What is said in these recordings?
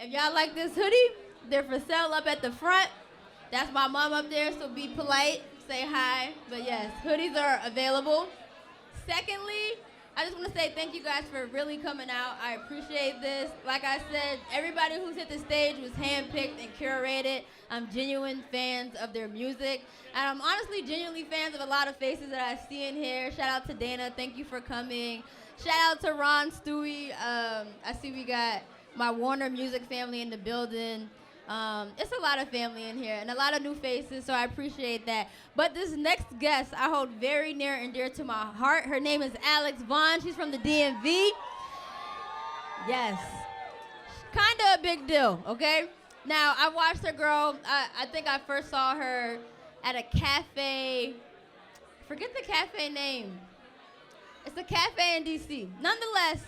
If y'all like this hoodie, they're for sale up at the front. That's my mom up there, so be polite, say hi. But yes, hoodies are available. Secondly, I just want to say thank you guys for really coming out. I appreciate this. Like I said, everybody who's hit the stage was handpicked and curated. I'm genuine fans of their music. And I'm honestly genuinely fans of a lot of faces that I see in here. Shout out to Dana. Thank you for coming. Shout out to Ron, Stewie. I see we got my Warner Music family in the building. It's a lot of family in here and a lot of new faces, so I appreciate that. But this next guest I hold very near and dear to my heart. Her name is Alex Vaughn. She's from the DMV. Yes. Kind of a big deal, okay? Now, I watched her grow. I think I first saw her at a cafe. Forget the cafe name. It's a cafe in D.C. Nonetheless,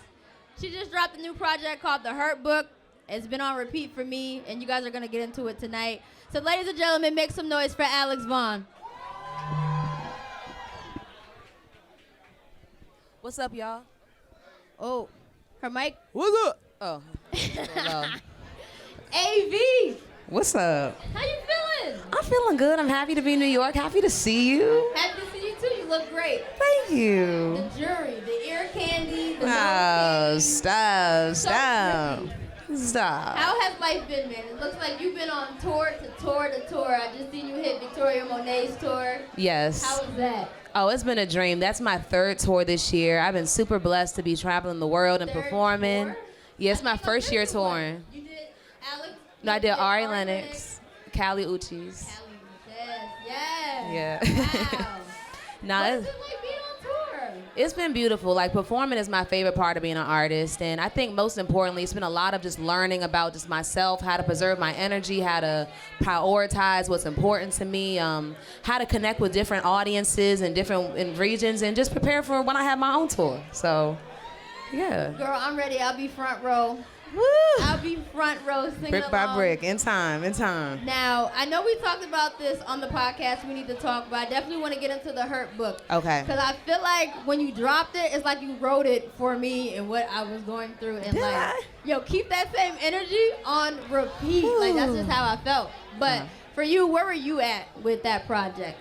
she just dropped a new project called The Hurt Book. It's been on repeat for me, and you guys are going to get into it tonight. So, ladies and gentlemen, make some noise for Alex Vaughn. What's up, y'all? Oh, her mic. What's up? Oh, hello. AV. What's up? How you feeling? I'm feeling good. I'm happy to be in New York. Happy to see you. Happy to see you, too. You look great. Thank you. The jury, the ear candy, the nose Oh, candy. stop. So Stop. pretty. Stop. How has life been, man? It looks like you've been on tour to tour to tour. I just seen you hit Victoria Monet's tour. Yes. How was that? Oh, it's been a dream. That's my third tour this year. I've been super blessed to be traveling the world and Third performing. tour? Yeah, it's my I think first year this is one. touring. You did Alex? No, I you did Ari Lennox, Lennox, Callie Uchis. Callie, yes. Yeah. Wow. No, What it's, is it like being on tour? it's been beautiful. Like, performing is my favorite part of being an artist. And I think most importantly, it's been a lot of just learning about just myself, how to preserve my energy, how to prioritize what's important to me, how to connect with different audiences and different regions, and just prepare for when I have my own tour. So, yeah. Girl, I'm ready. I'll be front row. Woo! I'll be front row singing Brick by along. brick, in time. Now, I know we talked about this on the podcast. We need to talk, but I definitely want to get into the Hurt Book. Okay. Because I feel like when you dropped it, it's like you wrote it for me and what I was going through in Did life. I? Yo, keep that same energy on repeat. Like, that's just how I felt. But for you, where were you at with that project?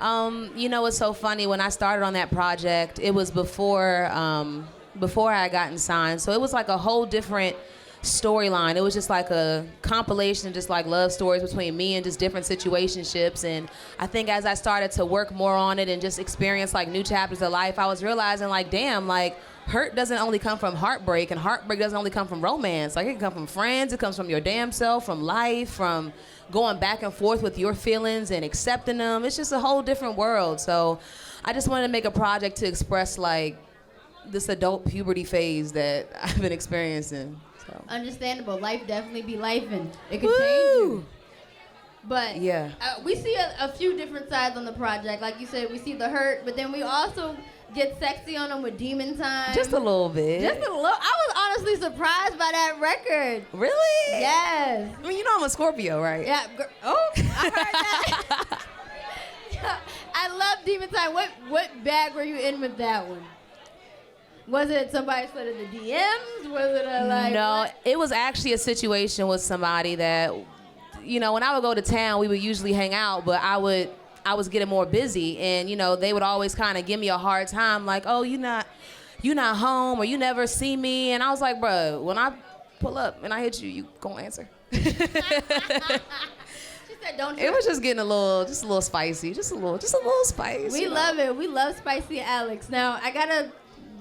You know, it's so funny. When I started on that project, it was before I had gotten signed. So it was like a whole different storyline. It was just like a compilation of just like love stories between me and just different situationships. And I think as I started to work more on it and just experience like new chapters of life, I was realizing like, damn, like hurt doesn't only come from heartbreak, and heartbreak doesn't only come from romance. Like, it can come from friends, it comes from your damn self, from life, from going back and forth with your feelings and accepting them. It's just a whole different world. So I just wanted to make a project to express like this adult puberty phase that I've been experiencing. So. Understandable. Life definitely be lifing. It could Woo! change you. But Yeah. We see a few different sides on the project. Like you said, we see the hurt, but then we also get sexy on them with Demon Time. Just a little bit. Just a little. I was honestly surprised by that record. Really? Yes. I mean, you know I'm a Scorpio, right? Yeah. Oh, I heard that. Yeah, I love Demon Time. What bag were you in with that one? Was it somebody slid in the DMs? Was it a like? No, what? it was actually a situation with somebody that, you know, when I would go to town, we would usually hang out, but I was getting more busy, and you know, they would always kind of give me a hard time, like, oh, you not home, or you never see me, and I was like, bro, when I pull up and I hit you, you gonna answer? She said, "Don't." It was just getting a little spicy, just a little spice. We you know? love it. We love Spicy Alex. Now I gotta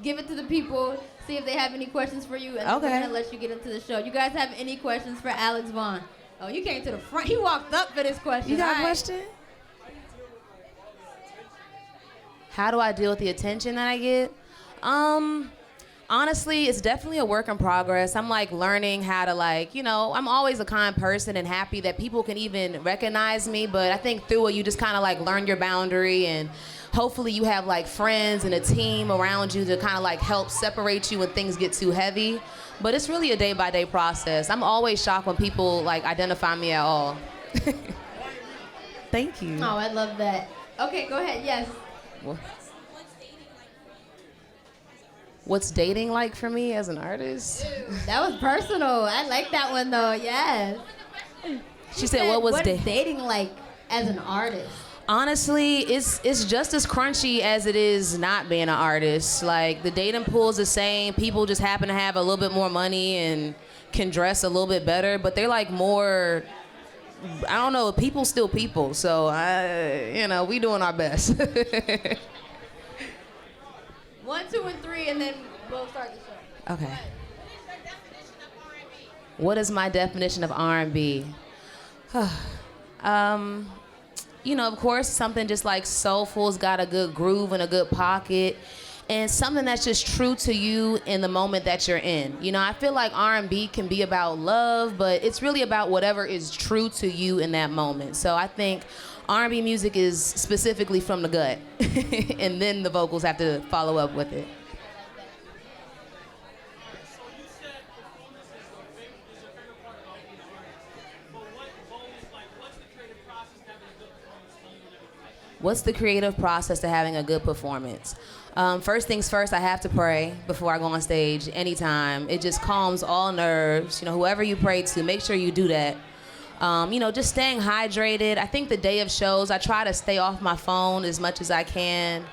give it to the people. See if they have any questions for you, and then Okay. we're gonna let you get into the show. You guys have any questions for Alex Vaughn? Oh, you came to the front. He walked up for this question. You got All a right. question? How do I deal with the attention that I get? Honestly, it's definitely a work in progress. I'm like learning how to like, you know, I'm always a kind person and happy that people can even recognize me, but I think through it you just kind of like learn your boundary, and hopefully you have like friends and a team around you to kind of like help separate you when things get too heavy. But it's really a day-by-day process. I'm always shocked when people like identify me at all. Thank you. Oh, I love that. Okay, go ahead. Yes. Well, What's dating like for me as an artist? That was personal. I like that one though. Yes. She said, "What was dating like as an artist?" Honestly, it's just as crunchy as it is not being an artist. Like the dating pool is the same. People just happen to have a little bit more money and can dress a little bit better, but they're like more. I don't know. People still people. So we doing our best. 1, 2, and 3, and then we'll start the show. Okay. What is my definition of R&B? Of course, something just like soulful's got a good groove and a good pocket, and something that's just true to you in the moment that you're in. I feel like R&B can be about love, but it's really about whatever is true to you in that moment. So I think R&B music is specifically from the gut, and then the vocals have to follow up with it. What's the creative process to having a good performance? First things first, I have to pray before I go on stage anytime. It just calms all nerves. Whoever you pray to, make sure you do that. Just staying hydrated. I think the day of shows, I try to stay off my phone as much as I can.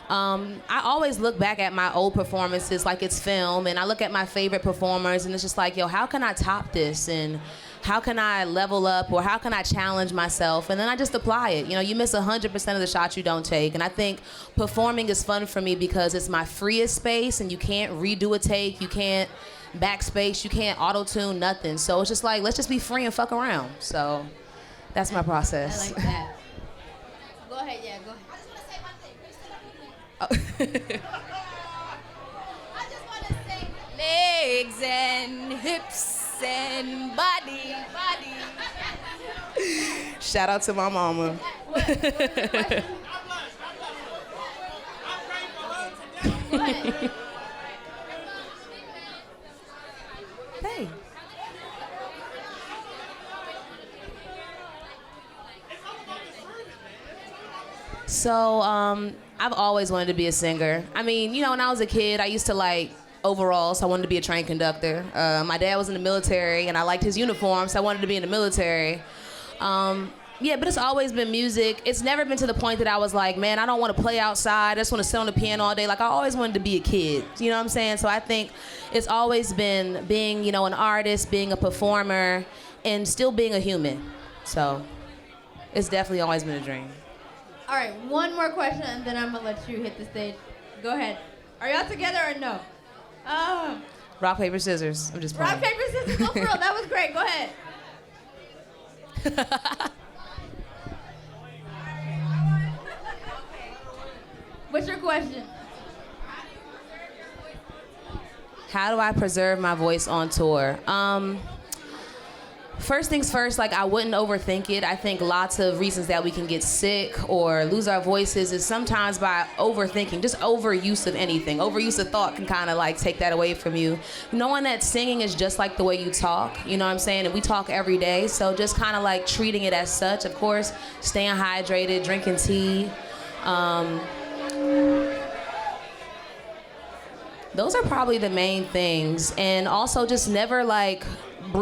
I always look back at my old performances like it's film, and I look at my favorite performers, and it's just like, how can I top this? And how can I level up, or how can I challenge myself? And then I just apply it. You miss 100% of the shots you don't take. And I think performing is fun for me because it's my freest space, and you can't redo a take, you can't backspace, you can't auto-tune, nothing. So it's just like, let's just be free and fuck around. So that's my process. I like that. Go ahead, yeah, go ahead. I just want to say one thing. I just want to say legs and hips and body. Shout out to my mama. What Hey. So, I've always wanted to be a singer. I mean, when I was a kid, I used to like overalls, so I wanted to be a train conductor. My dad was in the military, and I liked his uniform, so I wanted to be in the military. But it's always been music. It's never been to the point that I was like, man, I don't want to play outside. I just want to sit on the piano all day. Like, I always wanted to be a kid. You know what I'm saying? So I think it's always been being, an artist, being a performer, and still being a human. So it's definitely always been a dream. All right, one more question, and then I'm going to let you hit the stage. Go ahead. Are y'all together or no? Oh. Rock, paper, scissors. I'm just playing. Rock, paper, scissors. No, for real. That was great. Go ahead. What's your question? How do I preserve my voice on tour? First things first, like, I wouldn't overthink it. I think lots of reasons that we can get sick or lose our voices is sometimes by overthinking, just overuse of anything. Overuse of thought can kind of like take that away from you. Knowing that singing is just like the way you talk, you know what I'm saying? And we talk every day, so just kind of like treating it as such. Of course, staying hydrated, drinking tea. Those are probably the main things. And also just never like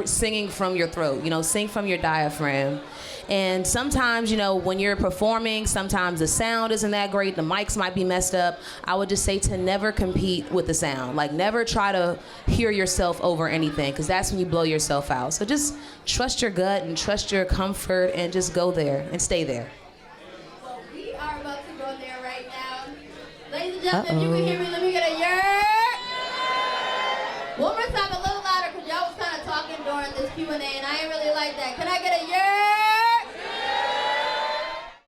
singing from your throat, sing from your diaphragm. And sometimes, when you're performing, sometimes the sound isn't that great, the mics might be messed up. I would just say to never compete with the sound. Like, never try to hear yourself over anything, because that's when you blow yourself out. So just trust your gut and trust your comfort and just go there and stay there. Well, we are about to go there right now. Ladies and gentlemen, if you can hear me, let me get a yeah. One more time, a little louder, because y'all was kind of talking during this Q&A, and I ain't really like that. Can I get a yeah?